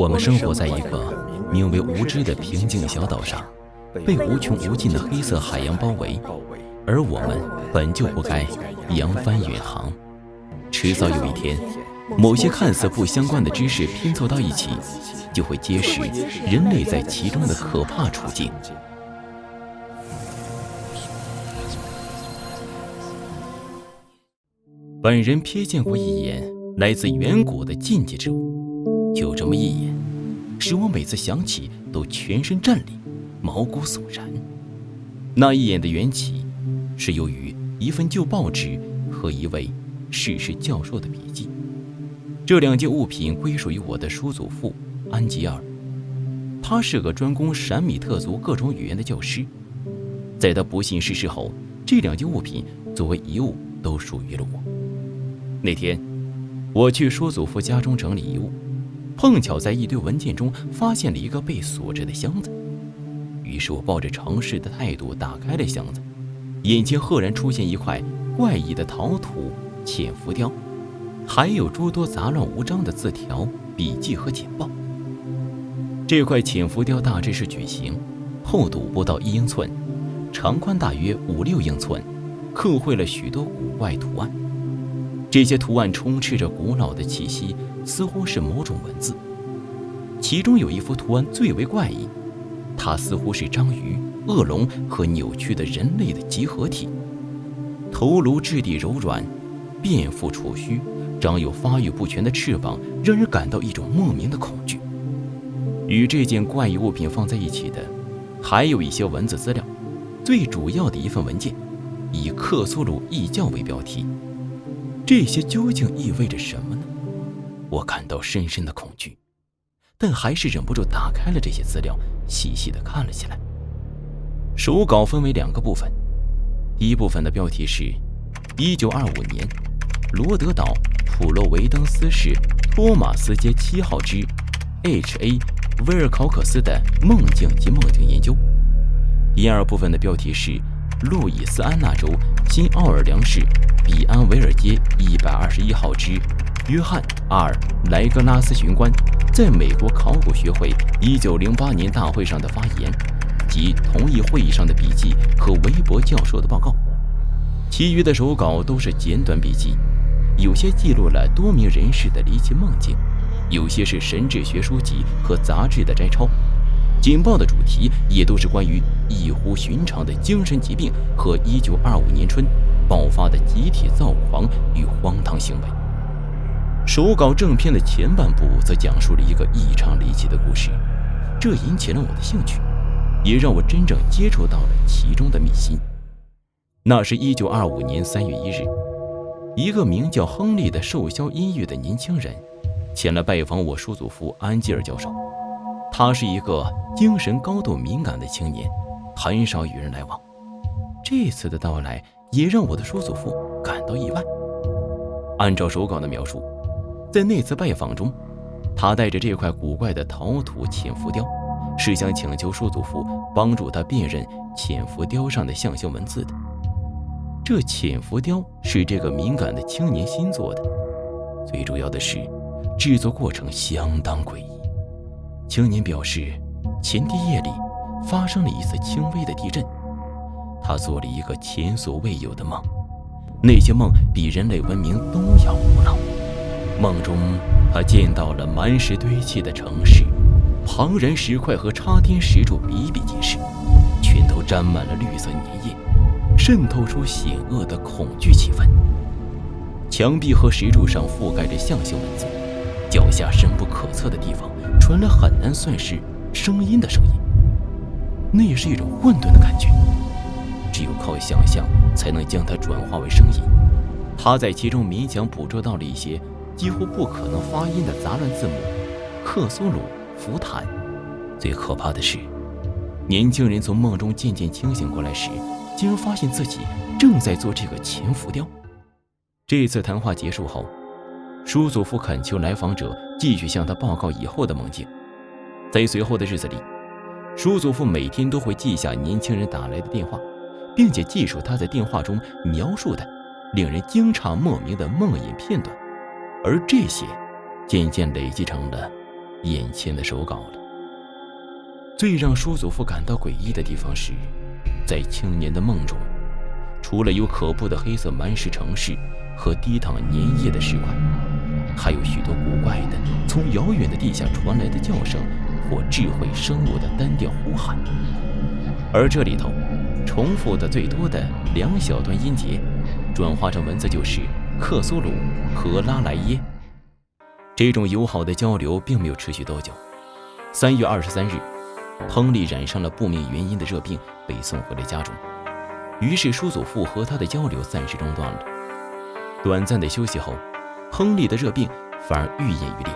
我们生活在一个名为无知的平静小岛上，被无穷无尽的黑色海洋包围，而我们本就不该扬帆远航。迟早有一天，某些看似不相关的知识拼凑到一起，就会揭示人类在其中的可怕处境。本人瞥见过一眼来自远古的禁忌之物，就这么一眼，使我每次想起都全身战栗，毛骨悚然。那一眼的缘起，是由于一份旧报纸和一位逝世教授的笔记。这两件物品归属于我的叔祖父安吉尔，他是个专攻闪米特族各种语言的教师。在他不幸逝世后，这两件物品作为遗物都属于了我。那天我去叔祖父家中整理遗物，碰巧在一堆文件中发现了一个被锁着的箱子。于是我抱着尝试的态度打开了箱子，眼前赫然出现一块怪异的陶土浅浮雕，还有诸多杂乱无章的字条、笔记和简报。这块浅浮雕大致是矩形，厚度不到1英寸，长宽大约5-6英寸，刻绘了许多古怪图案。这些图案充斥着古老的气息，似乎是某种文字。其中有一幅图案最为怪异，它似乎是章鱼、恶龙和扭曲的人类的集合体。头颅质地柔软，遍腹触须，长有发育不全的翅膀，让人感到一种莫名的恐惧。与这件怪异物品放在一起的，还有一些文字资料。最主要的一份文件，以克苏鲁异教为标题。这些究竟意味着什么呢？我感到深深的恐惧，但还是忍不住打开了这些资料，细细地看了起来。手稿分为2个部分，第一部分的标题是1925年罗德岛普罗维登斯市托马斯街7号之 H.A. 威尔考克斯的梦境及梦境研究。第二部分的标题是路易斯安那州新奥尔良市比安维尔街121号之约翰 ·R. 莱格拉斯巡官在美国考古学会1908年大会上的发言及同一会议上的笔记和韦伯教授的报告。其余的手稿都是简短笔记，有些记录了多名人士的离奇梦境，有些是神智学书籍和杂志的摘抄。简报的主题也都是关于异乎寻常的精神疾病和1925年春爆发的集体躁狂与荒唐行为。手稿正片的前半部则讲述了一个异常离奇的故事，这引起了我的兴趣，也让我真正接触到了其中的秘辛。那是1925年3月1日，一个名叫亨利的受销音乐的年轻人前来拜访我叔祖父安吉尔教授。他是一个精神高度敏感的青年，很少与人来往。这次的到来也让我的叔祖父感到意外。按照手稿的描述，在那次拜访中，他带着这块古怪的陶土浅浮雕，是想请求叔祖父帮助他辨认浅浮雕上的象形文字的。这浅浮雕是这个敏感的青年新做的，最主要的是制作过程相当诡异。青年表示，前天夜里发生了一次轻微的地震，他做了一个前所未有的梦，那些梦比人类文明都要古老。梦中他见到了满石堆砌的城市，庞然石块和插天石柱比比皆是，全都沾满了绿色粘液，渗透出险恶的恐惧气氛。墙壁和石柱上覆盖着象形文字，脚下深不可测的地方传来很难算是声音的声音，那也是一种混沌的感觉，只有靠想象才能将它转化为声音。他在其中勉强捕捉到了一些几乎不可能发音的杂乱字母，克苏鲁、福坦。最可怕的是，年轻人从梦中渐渐清醒过来时，竟然发现自己正在做这个潜浮雕。这次谈话结束后，叔祖父恳求来访者继续向他报告以后的梦境。在随后的日子里，叔祖父每天都会记下年轻人打来的电话，并且记述他在电话中描述的令人惊诧莫名的梦魇片段，而这些渐渐累积成了眼前的手稿了。最让叔祖父感到诡异的地方是，在青年的梦中，除了有可怖的黑色满石城市和低淌粘液的石块，还有许多古怪的从遥远的地下传来的叫声或智慧生物的单调呼喊。而这里头重复的最多的2小段音节，转化成文字就是克苏鲁和拉莱耶。这种友好的交流并没有持续多久。3月23日，亨利染上了不明原因的热病，被送回了家中。于是叔祖父和他的交流暂时中断了。短暂的休息后，亨利的热病反而愈演愈烈。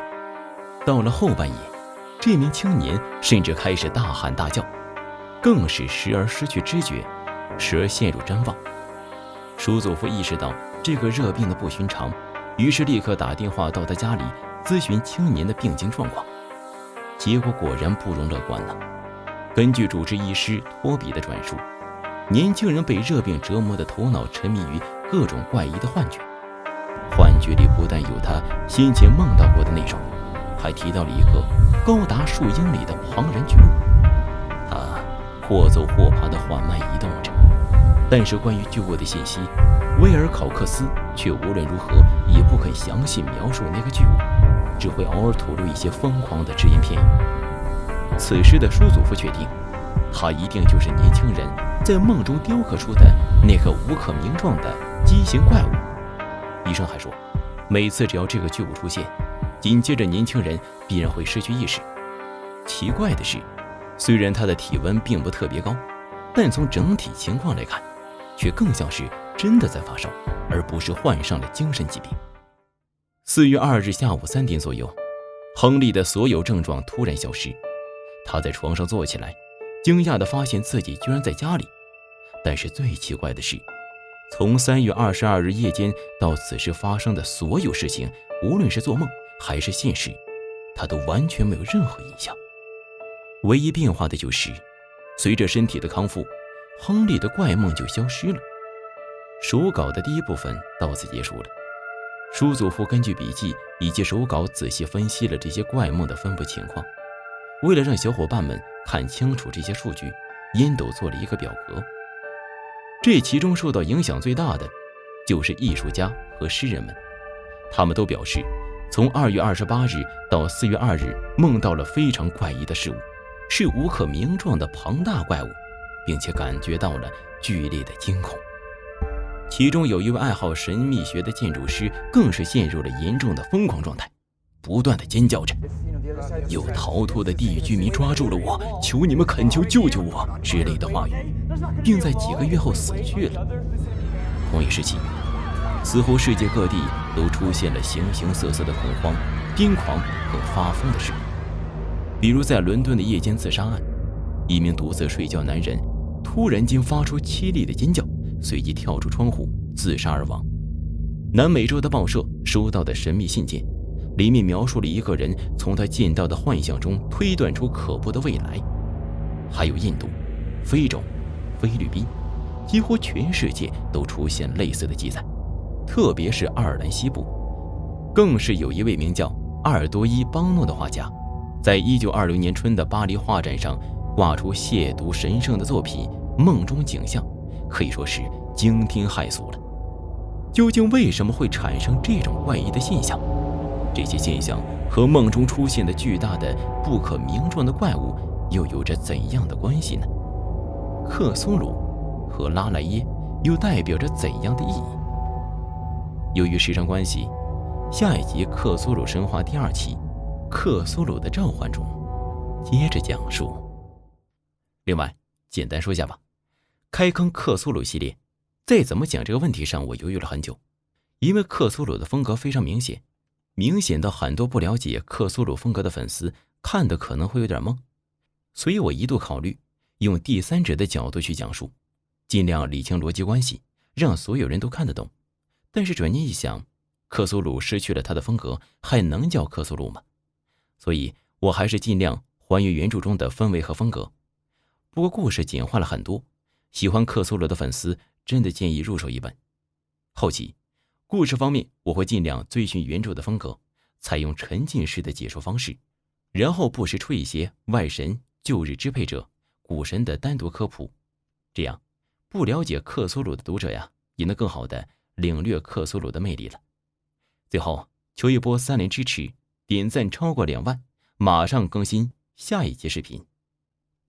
到了后半夜，这名青年甚至开始大喊大叫，更是时而失去知觉，时而陷入谵妄。叔祖父意识到这个热病的不寻常，于是立刻打电话到他家里咨询青年的病情状况。结果果然不容乐观了。根据主治医师托比的转述，年轻人被热病折磨的头脑沉迷于各种怪异的幻觉，幻觉里不但有他先前梦到过的内容，还提到了一个高达数英里的庞然巨物。他或走或爬地缓慢移动着，但是关于巨物的信息，威尔考克斯却无论如何也不肯详细描述那个巨物，只会偶尔吐露一些疯狂的只言片语。此时的叔祖父确定，他一定就是年轻人在梦中雕刻出的那个无可名状的畸形怪物。医生还说，每次只要这个巨物出现，紧接着年轻人必然会失去意识。奇怪的是，虽然他的体温并不特别高，但从整体情况来看，却更像是真的在发烧，而不是患上了精神疾病。4月2日下午3点左右，亨利的所有症状突然消失。他在床上坐起来，惊讶地发现自己居然在家里。但是最奇怪的是，从3月22日夜间到此时发生的所有事情，无论是做梦还是现实，他都完全没有任何印象。唯一变化的就是，随着身体的康复，亨利的怪梦就消失了。手稿的第一部分到此结束了。叔祖父根据笔记以及手稿仔细分析了这些怪梦的分布情况。为了让小伙伴们看清楚这些数据，烟斗做了一个表格。这其中受到影响最大的就是艺术家和诗人们，他们都表示从2月28日到4月2日梦到了非常怪异的事物，是无可名状的庞大怪物，并且感觉到了剧烈的惊恐。其中有一位爱好神秘学的建筑师更是陷入了严重的疯狂状态，不断的尖叫着，有逃脱的地狱居民抓住了我，求你们恳求救救我之类的话语，并在几个月后死去了。同一时期，似乎世界各地都出现了形形色色的恐慌、癫狂和发疯的事。比如在伦敦的夜间自杀案，一名独自睡觉男人突然间发出凄厉的尖叫，随即跳出窗户自杀而亡。南美洲的报社收到的神秘信件，里面描述了一个人从他见到的幻象中推断出可怖的未来。还有印度、非洲、菲律宾，几乎全世界都出现类似的记载，特别是爱尔兰西部，更是有一位名叫阿尔多伊·邦诺的画家，在1920年春的巴黎画展上挂出亵渎神圣的作品《梦中景象》，可以说是惊天骇俗了。究竟为什么会产生这种怪异的现象？这些现象和梦中出现的巨大的不可名状的怪物又有着怎样的关系呢？克苏鲁和拉莱耶又代表着怎样的意义？由于时长关系，下一集克苏鲁神话第2期克苏鲁的召唤中接着讲述。另外简单说一下吧，开坑克苏鲁系列再怎么讲这个问题上我犹豫了很久，因为克苏鲁的风格非常明显到很多不了解克苏鲁风格的粉丝看的可能会有点懵，所以我一度考虑用第三者的角度去讲述，尽量理清逻辑关系，让所有人都看得懂。但是转念一想，克苏鲁失去了他的风格，还能叫克苏鲁吗？所以我还是尽量还原原著中的氛围和风格。不过故事简化了很多，喜欢克苏鲁的粉丝真的建议入手一本。后期故事方面我会尽量遵循原著的风格，采用沉浸式的解说方式，然后不时出一些外神、旧日支配者、古神的单独科普，这样不了解克苏鲁的读者呀，也能更好的领略克苏鲁的魅力了。最后求一波3连支持，点赞超过2万，马上更新下一期视频。